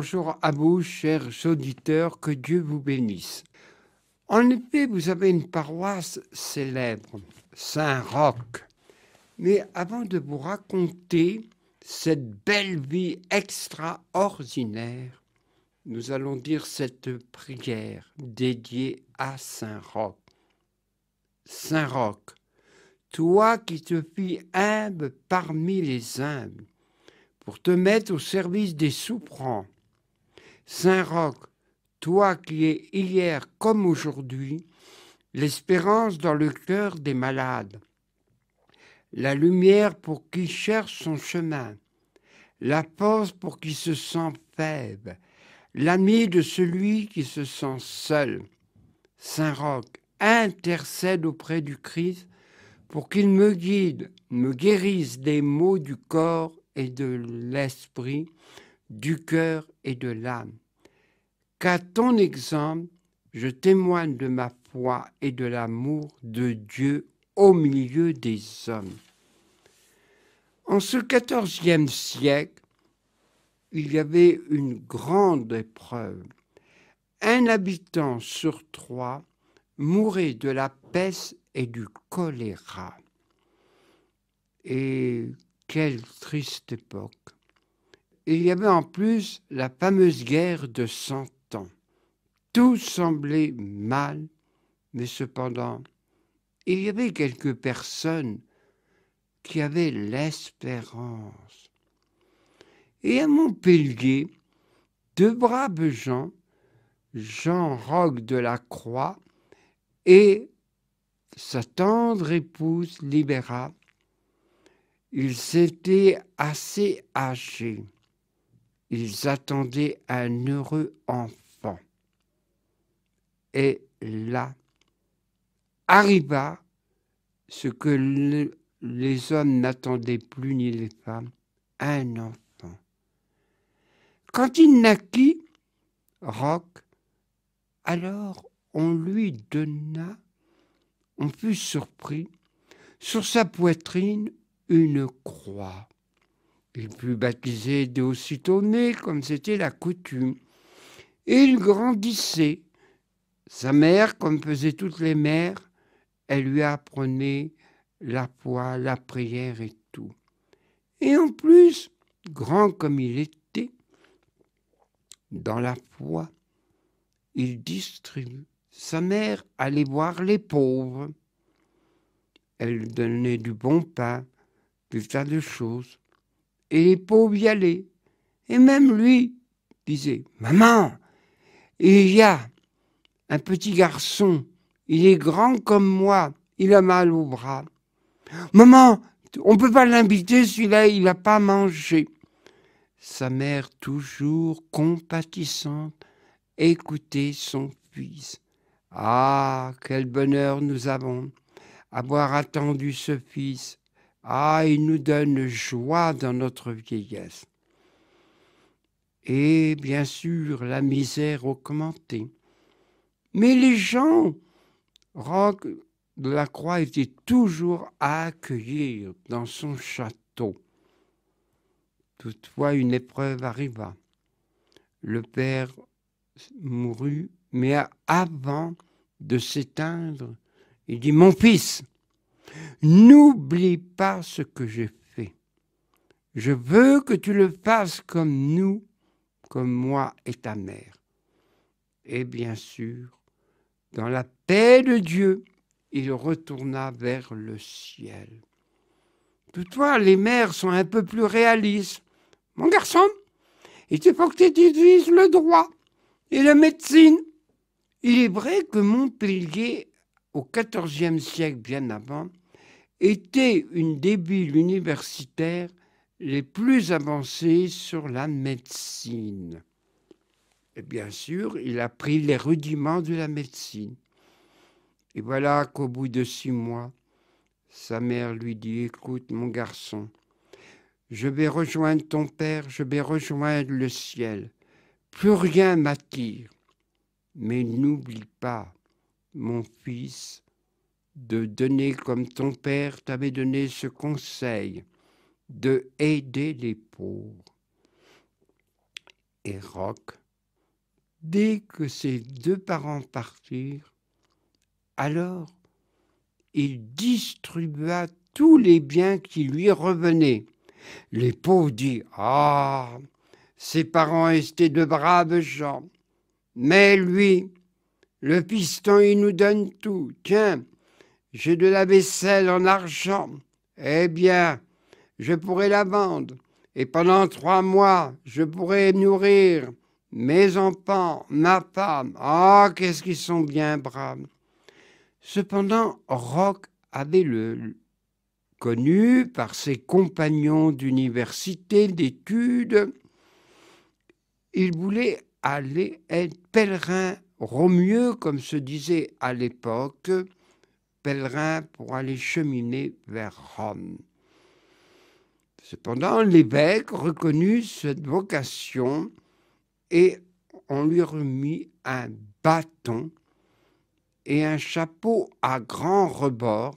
bonjour à vous, chers auditeurs, que Dieu vous bénisse. En effet, vous avez une paroisse célèbre, Saint-Roch. Mais avant de vous raconter cette belle vie extraordinaire, nous allons dire cette prière dédiée à Saint-Roch. Saint-Roch, toi qui te fis humble parmi les humbles, pour te mettre au service des souffrants. Saint-Roch, toi qui es hier comme aujourd'hui, l'espérance dans le cœur des malades, la lumière pour qui cherche son chemin, la force pour qui se sent faible, l'ami de celui qui se sent seul. Saint-Roch, intercède auprès du Christ pour qu'il me guide, me guérisse des maux du corps et de l'esprit, du cœur et de l'âme. Qu'à ton exemple, je témoigne de ma foi et de l'amour de Dieu au milieu des hommes. En ce XIVe siècle, il y avait une grande épreuve. Un habitant sur 3 mourait de la peste et du choléra. Et quelle triste époque! Il y avait en plus la fameuse guerre de 100 ans. Tout semblait mal, mais cependant, il y avait quelques personnes qui avaient l'espérance. Et à Montpellier, 2 braves gens, Jean-Roch de la Croix et sa tendre épouse Libéra, ils étaient assez âgés. Ils attendaient un heureux enfant. Et là, arriva ce que les hommes n'attendaient plus, ni les femmes, un enfant. Quand il naquit, Roch, alors on lui donna, on fut surpris, sur sa poitrine une croix. Il fut baptisé de aussitôt né, comme c'était la coutume. Et il grandissait. Sa mère, comme faisaient toutes les mères, elle lui apprenait la foi, la prière et tout. Et en plus, grand comme il était, dans la foi, il distribue. Sa mère allait voir les pauvres. Elle donnait du bon pain, des tas de choses. Et les pauvres y allaient. Et même lui disait, « Maman, il y a un petit garçon, il est grand comme moi, il a mal au bras. Maman, on ne peut pas l'inviter, celui-là, il n'a pas mangé. » Sa mère, toujours compatissante, écoutait son fils. Ah, quel bonheur nous avons, avoir attendu ce fils. Ah, il nous donne joie dans notre vieillesse. Et bien sûr, la misère augmentait. Mais les gens, Roch de la Croix était toujours à accueillir dans son château. Toutefois, une épreuve arriva. Le père mourut, mais avant de s'éteindre, il dit, « Mon fils, n'oublie pas ce que j'ai fait. Je veux que tu le fasses comme nous, comme moi et ta mère. » Et bien sûr, dans la paix de Dieu, il retourna vers le ciel. Toutefois, les mères sont un peu plus réalistes. « Mon garçon, il faut que tu étudies le droit et la médecine. » Il est vrai que Montpellier, au XIVe siècle, bien avant, était une des villes universitaires les plus avancées sur la médecine. Et bien sûr, il a pris les rudiments de la médecine. Et voilà qu'au bout de 6 mois, sa mère lui dit, « Écoute, mon garçon, je vais rejoindre ton père, je vais rejoindre le ciel. Plus rien m'attire. Mais n'oublie pas, mon fils, de donner comme ton père t'avait donné ce conseil, de aider les pauvres. » Et Roch, dès que ses deux parents partirent, alors il distribua tous les biens qui lui revenaient. Les pauvres disent « Ah, ses parents étaient de braves gens, mais lui, le piston, il nous donne tout. Tiens, j'ai de la vaisselle en argent. Eh bien, je pourrais la vendre. Et pendant 3 mois, je pourrais nourrir mes enfants, ma femme. Ah, qu'est-ce qu'ils sont bien braves. » Cependant, Roch avait connu par ses compagnons d'université, d'études. Il voulait aller être pèlerin romieux, comme se disait à l'époque, pèlerin pour aller cheminer vers Rome. Cependant, l'évêque reconnut cette vocation et on lui remit un bâton et un chapeau à grand rebord.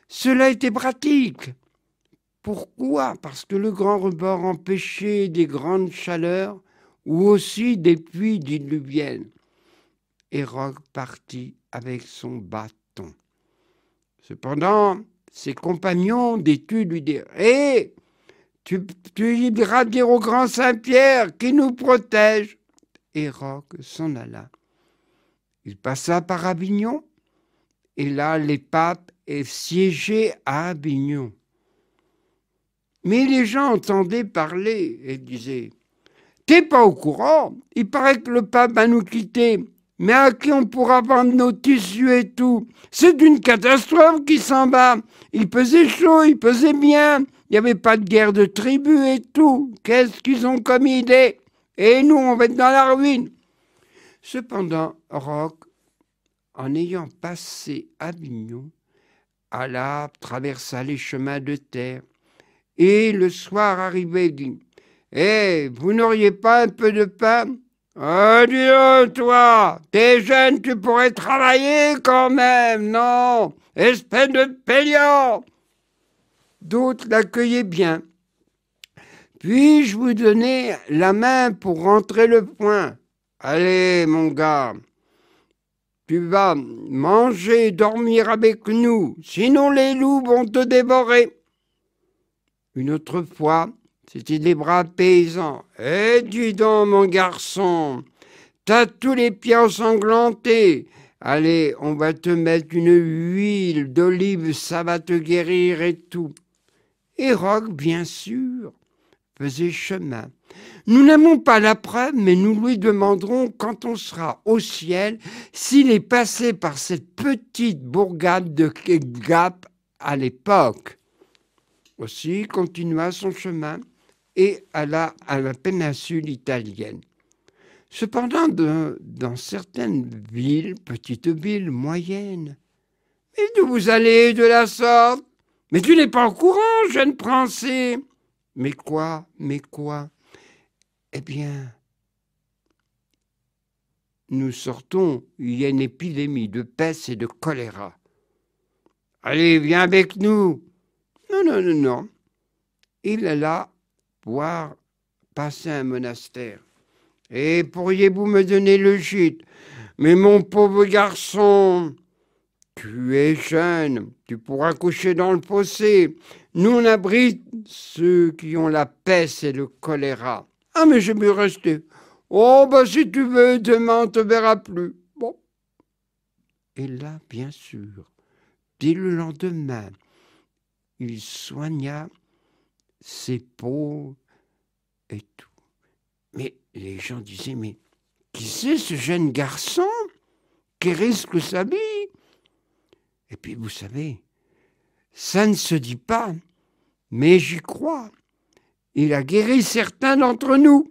Cela était pratique. Pourquoi? Parce que le grand rebord empêchait des grandes chaleurs ou aussi des pluies diluviennes. Et Roch partit avec son bâton. Cependant, ses compagnons d'études lui dirent « Hé, tu iras dire au grand Saint-Pierre qui nous protège. » Et Roch s'en alla. Il passa par Avignon, et là, les papes siégeaient à Avignon. Mais les gens entendaient parler et disaient « T'es pas au courant? Il paraît que le pape va nous quitter. Mais à qui on pourra vendre nos tissus et tout? C'est une catastrophe qui s'en va. Il pesait chaud, il pesait bien. Il n'y avait pas de guerre de tribus et tout. Qu'est-ce qu'ils ont comme idée? Et nous, on va être dans la ruine. » Cependant, Roch, en ayant passé Avignon, alla, traversa les chemins de terre, et le soir arrivé, dit « Eh, vous n'auriez pas un peu de pain? Oh, dis donc, toi, t'es jeune, tu pourrais travailler quand même, non? Espèce de peignant !» D'autres l'accueillaient bien. « Puis-je vous donner la main pour rentrer le poing? Allez, mon gars, tu vas manger et dormir avec nous, sinon les loups vont te dévorer. » Une autre fois, c'était des braves paysans. « Eh, dis donc, mon garçon, t'as tous les pieds ensanglantés. Allez, on va te mettre une huile d'olive, ça va te guérir et tout. » Et Roch, bien sûr, faisait chemin. Nous n'avons pas la preuve, mais nous lui demanderons quand on sera au ciel s'il est passé par cette petite bourgade de Gap à l'époque. Aussi, il continua son chemin et alla à la péninsule italienne. Cependant, dans certaines villes, petites villes, moyennes, « Mais d'où vous allez de la sorte? Mais tu n'es pas au courant, jeune Français. » « Mais quoi? Mais quoi? » « Eh bien, nous sortons, il y a une épidémie de peste et de choléra. »« Allez, viens avec nous. »« Non, non, non, non. » Il alla voir passer un monastère. « Et pourriez-vous me donner le gîte? »« Mais mon pauvre garçon, tu es jeune, tu pourras coucher dans le fossé. Nous, on abrite ceux qui ont la peste et le choléra. »« Ah, mais je vais rester. »« Oh, bah si tu veux, demain on te verra plus. » Bon. Et là, bien sûr, dès le lendemain, il soigna ses peaux et tout. Mais les gens disaient, mais qui c'est ce jeune garçon qui risque sa vie? Et puis vous savez, ça ne se dit pas, mais j'y crois. Il a guéri certains d'entre nous.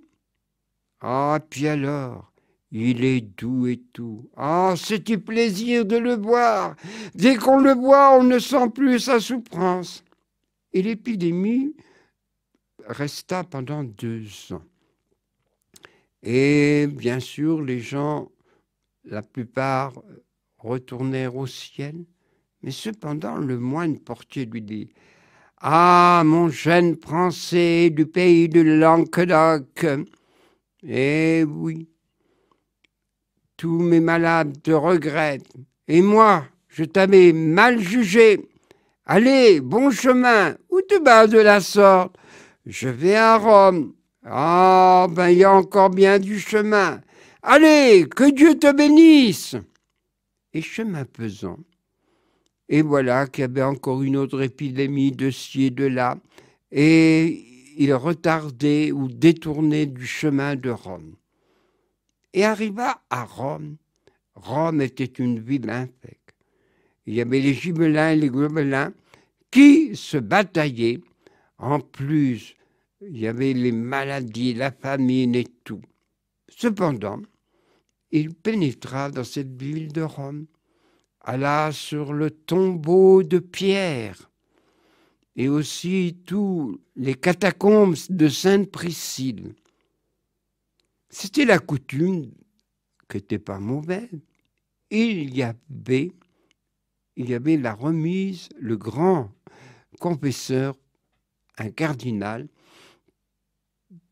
Ah, puis alors, il est doux et tout. Ah, c'est du plaisir de le voir. Dès qu'on le voit, on ne sent plus sa souffrance. Et l'épidémie resta pendant 2 ans. Et bien sûr, les gens, la plupart, retournèrent au ciel. Mais cependant, le moine portier lui dit « Ah, mon jeune Français du pays de Languedoc, Eh oui, tous mes malades te regrettent. Et moi, je t'avais mal jugé. Allez, bon chemin, où te bats de la sorte? Je vais à Rome. Ah, ben il y a encore bien du chemin. Allez, que Dieu te bénisse. Et chemin faisant, et voilà qu'il y avait encore une autre épidémie de ci et de là, et il retardait ou détournait du chemin de Rome. Et arriva à Rome. Rome était une ville infecte. Il y avait les gibelins et les gobelins qui se bataillaient. En plus, il y avait les maladies, la famine et tout. Cependant, il pénétra dans cette ville de Rome, alla sur le tombeau de Pierre et aussi tous les catacombes de Sainte Priscille. C'était la coutume, qui n'était pas mauvaise. Il y avait la remise, le grand confesseur, un cardinal,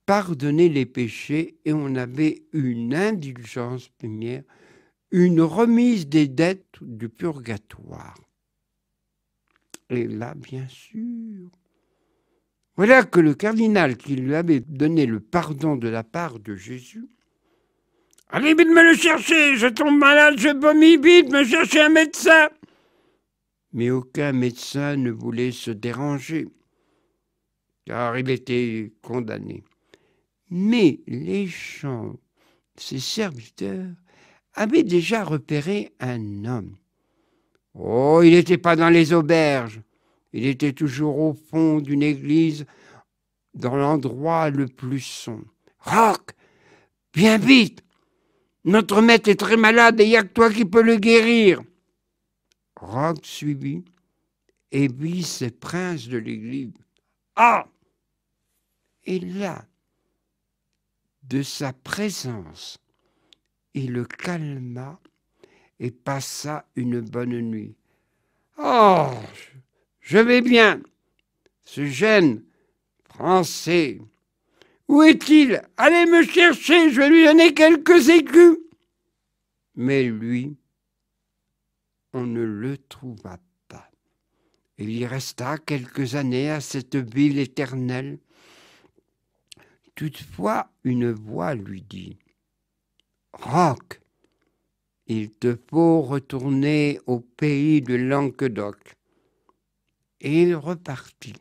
pardonnait les péchés et on avait une indulgence première, une remise des dettes du purgatoire. Et là, bien sûr, voilà que le cardinal qui lui avait donné le pardon de la part de Jésus, allez vite me le chercher, je tombe malade, je vomis, vite me chercher un médecin. Mais aucun médecin ne voulait se déranger, car il était condamné. Mais les gens, ses serviteurs, avaient déjà repéré un homme. Oh, il n'était pas dans les auberges, il était toujours au fond d'une église, dans l'endroit le plus sombre. « Roch, viens vite! Notre maître est très malade et il n'y a que toi qui peux le guérir. » Roch suivit et vit ces princes de l'église. Ah! Et là, de sa présence, il le calma et passa une bonne nuit. Oh, je vais bien. Ce jeune Français, où est-il? Allez me chercher, je vais lui donner quelques écus. Mais lui, on ne le trouva pas. Il y resta quelques années à cette ville éternelle. Toutefois, une voix lui dit « Roch, il te faut retourner au pays de Languedoc. » Et il repartit.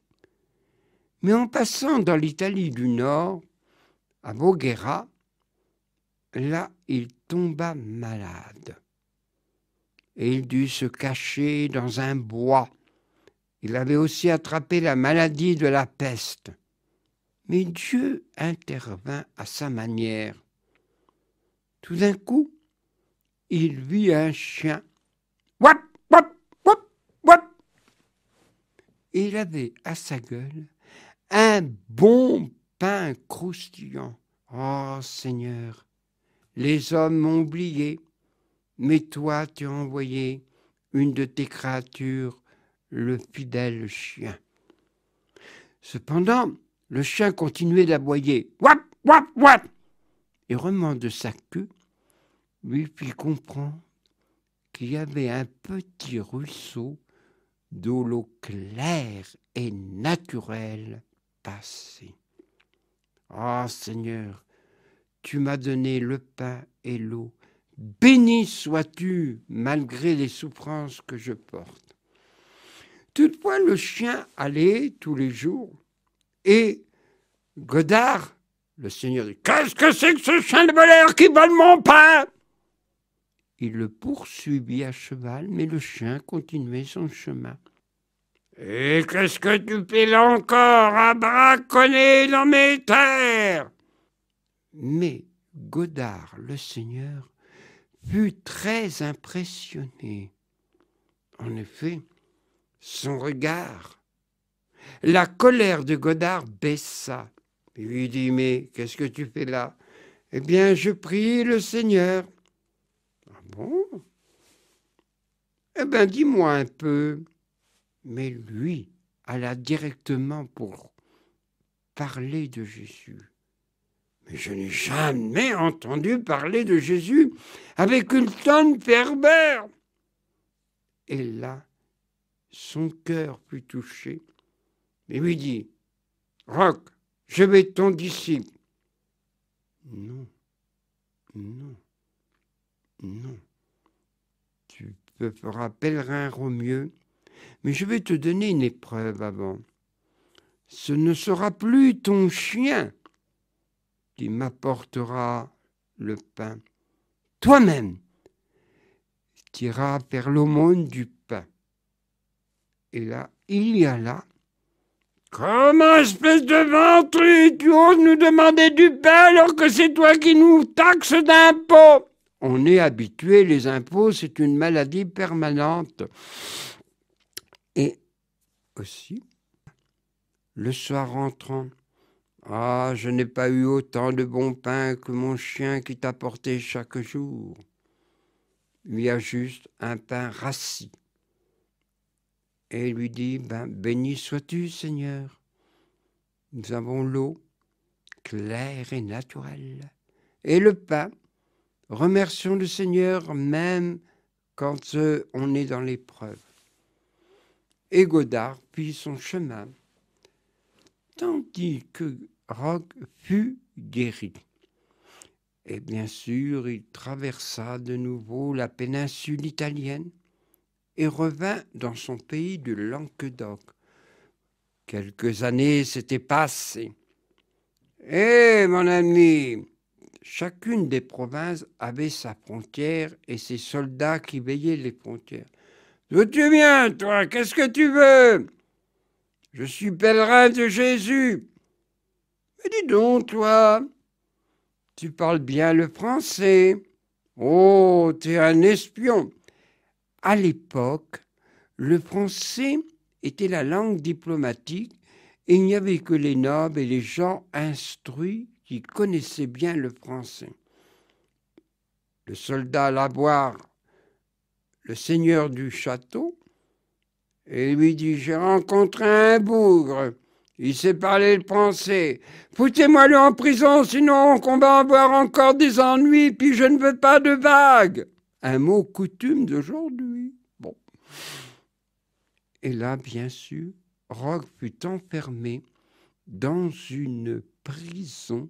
Mais en passant dans l'Italie du Nord, à Voghera, là, il tomba malade. Et il dut se cacher dans un bois. Il avait aussi attrapé la maladie de la peste. Mais Dieu intervint à sa manière. Tout d'un coup, il vit un chien. Wap, wap, wap, wap. Et il avait à sa gueule un bon pain croustillant. Oh Seigneur, les hommes m'ont oublié, mais toi tu as envoyé une de tes créatures, le fidèle chien. Cependant, le chien continuait d'aboyer. Wap, wap, wap. Et remuant de sa queue, lui fit comprendre qu'il y avait un petit ruisseau d'eau l'eau claire et naturelle passée. Ah oh, Seigneur, tu m'as donné le pain et l'eau. Béni sois-tu malgré les souffrances que je porte. Toutefois, le chien allait tous les jours et Godard, le Seigneur dit « Qu'est-ce que c'est que ce chien de voleur qui vole mon pain ?» Il le poursuivit à cheval, mais le chien continuait son chemin. « Et qu'est-ce que tu fais là encore à braconner dans mes terres ?» Mais Godard, le Seigneur, fut très impressionné. En effet, son regard, la colère de Godard baissa. Il lui dit « Mais qu'est-ce que tu fais là ?»« Eh bien, je prie le Seigneur. »« Ah bon ? Eh bien, dis-moi un peu. » Mais lui alla directement pour parler de Jésus. « Mais je n'ai jamais entendu parler de Jésus avec une tonne pervers. Et là, son cœur fut touché. Et lui dit, Roch, je vais être ton disciple. Non, non, non. Tu te feras pèlerin au mieux, mais je vais te donner une épreuve avant. Ce ne sera plus ton chien qui m'apportera le pain. Toi-même, tu iras faire l'aumône du pain. Et là, il y a là, comment, espèce de ventru, tu oses nous demander du pain alors que c'est toi qui nous taxes d'impôts? On est habitué, les impôts, c'est une maladie permanente. Et aussi, le soir rentrant, ah, je n'ai pas eu autant de bon pain que mon chien qui t'apportait chaque jour. Il y a juste un pain rassis. Et il lui dit, béni sois-tu, Seigneur. Nous avons l'eau claire et naturelle. Et le pain, remercions le Seigneur même quand on est dans l'épreuve. Et Godard fit son chemin, tandis que Roch fut guéri. Et bien sûr, il traversa de nouveau la péninsule italienne et revint dans son pays du Languedoc. Quelques années s'étaient passées. Eh, mon ami, chacune des provinces avait sa frontière et ses soldats qui veillaient les frontières. D'où tu viens, toi? Qu'est-ce que tu veux? Je suis pèlerin de Jésus. Mais dis donc, toi, tu parles bien le français. Oh, t'es un espion. À l'époque, le français était la langue diplomatique et il n'y avait que les nobles et les gens instruits qui connaissaient bien le français. Le soldat alla voir le seigneur du château et lui dit « J'ai rencontré un bougre, il sait parler le français. Foutez-moi-le en prison, sinon on va avoir encore des ennuis, puis je ne veux pas de vagues. » Un mot coutume d'aujourd'hui. Bon. Et là, bien sûr, Roch fut enfermé dans une prison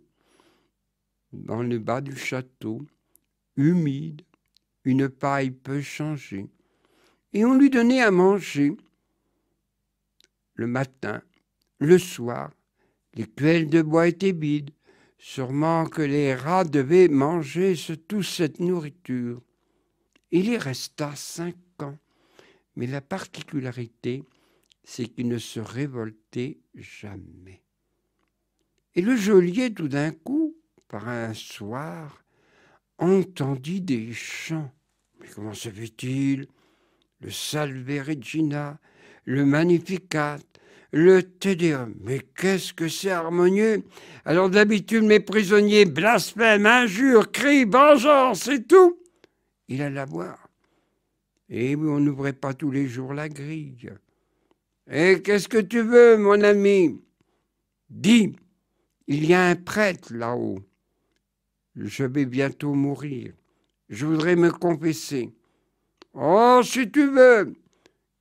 dans le bas du château, humide, une paille peu changée. Et on lui donnait à manger le matin, le soir. Les cuelles de bois étaient vides. Sûrement que les rats devaient manger toute cette nourriture. Il y resta 5 ans. Mais la particularité, c'est qu'il ne se révoltait jamais. Et le geôlier, tout d'un coup, par un soir, entendit des chants. Mais comment se fait-il? Le Salve Regina, le Magnificat, le Te Deum. Mais qu'est-ce que c'est harmonieux! Alors d'habitude, mes prisonniers blasphèment, injurent, crient, vengeance et tout. Il alla voir. Et on n'ouvrait pas tous les jours la grille. Et qu'est-ce que tu veux, mon ami? Dis, il y a un prêtre là-haut. Je vais bientôt mourir. Je voudrais me confesser. Oh, si tu veux.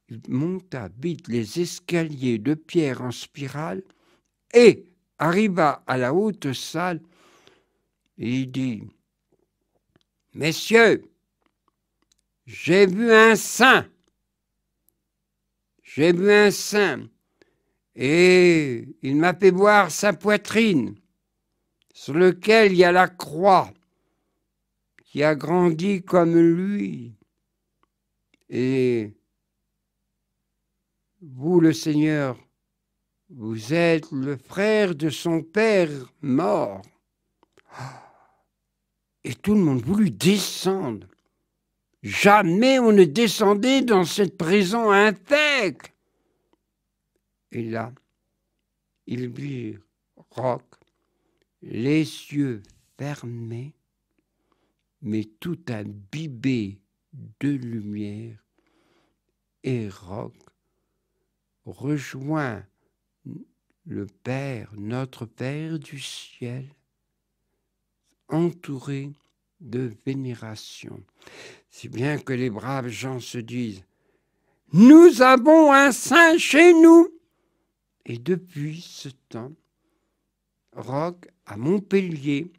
Il monta vite les escaliers de pierre en spirale et arriva à la haute salle et il dit « Messieurs, j'ai vu un saint. J'ai vu un saint et il m'a fait voir sa poitrine sur lequel il y a la croix qui a grandi comme lui. Et vous, le Seigneur, vous êtes le frère de son père mort. » Et tout le monde voulut descendre. Jamais on ne descendait dans cette prison infecte. Et là, ils virent Roch, les yeux fermés, mais tout imbibé de lumière. Et Roch rejoint le Père, notre Père du ciel, entouré de vénération. Si bien que les braves gens se disent « Nous avons un saint chez nous !» Et depuis ce temps, Roch, à Montpellier,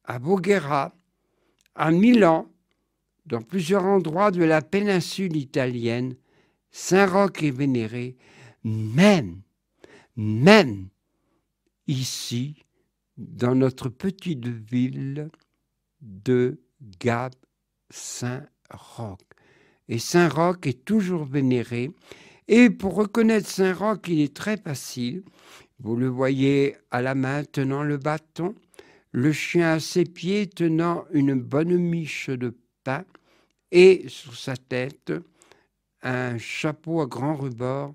à Voghera, à Milan, dans plusieurs endroits de la péninsule italienne, Saint Roch est vénéré, même ici, dans notre petite ville de Gap, Saint-Roch. Et Saint-Roch est toujours vénéré. Et pour reconnaître Saint-Roch, il est très facile. Vous le voyez à la main tenant le bâton, le chien à ses pieds tenant une bonne miche de pain et sur sa tête un chapeau à grand rebord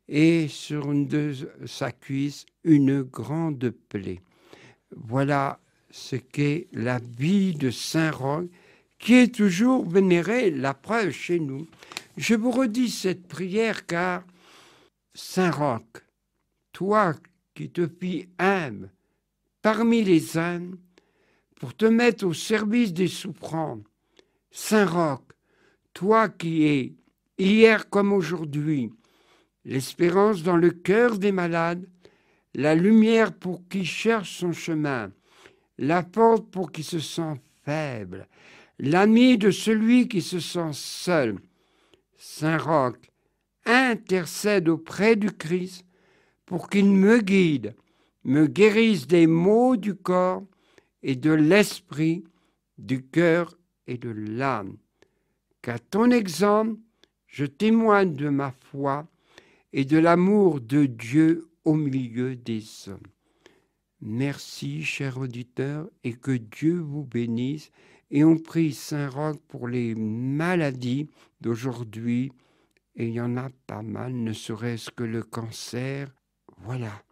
et sur une de sa cuisse une grande plaie. Voilà ce qu'est la vie de Saint Roch, qui est toujours vénéré, la preuve chez nous. Je vous redis cette prière car Saint Roch, toi qui te fis humble parmi les âmes pour te mettre au service des souffrants, Saint Roch, toi qui es, hier comme aujourd'hui, l'espérance dans le cœur des malades, la lumière pour qui cherche son chemin, la porte pour qui se sent faible, l'ami de celui qui se sent seul. Saint Roch intercède auprès du Christ pour qu'il me guide, me guérisse des maux du corps et de l'esprit, du cœur et de l'âme. Qu'à ton exemple, je témoigne de ma foi et de l'amour de Dieu au milieu des hommes. Merci, chers auditeurs, et que Dieu vous bénisse. Et on prie Saint Roch pour les maladies d'aujourd'hui. Et il y en a pas mal, ne serait-ce que le cancer. Voilà.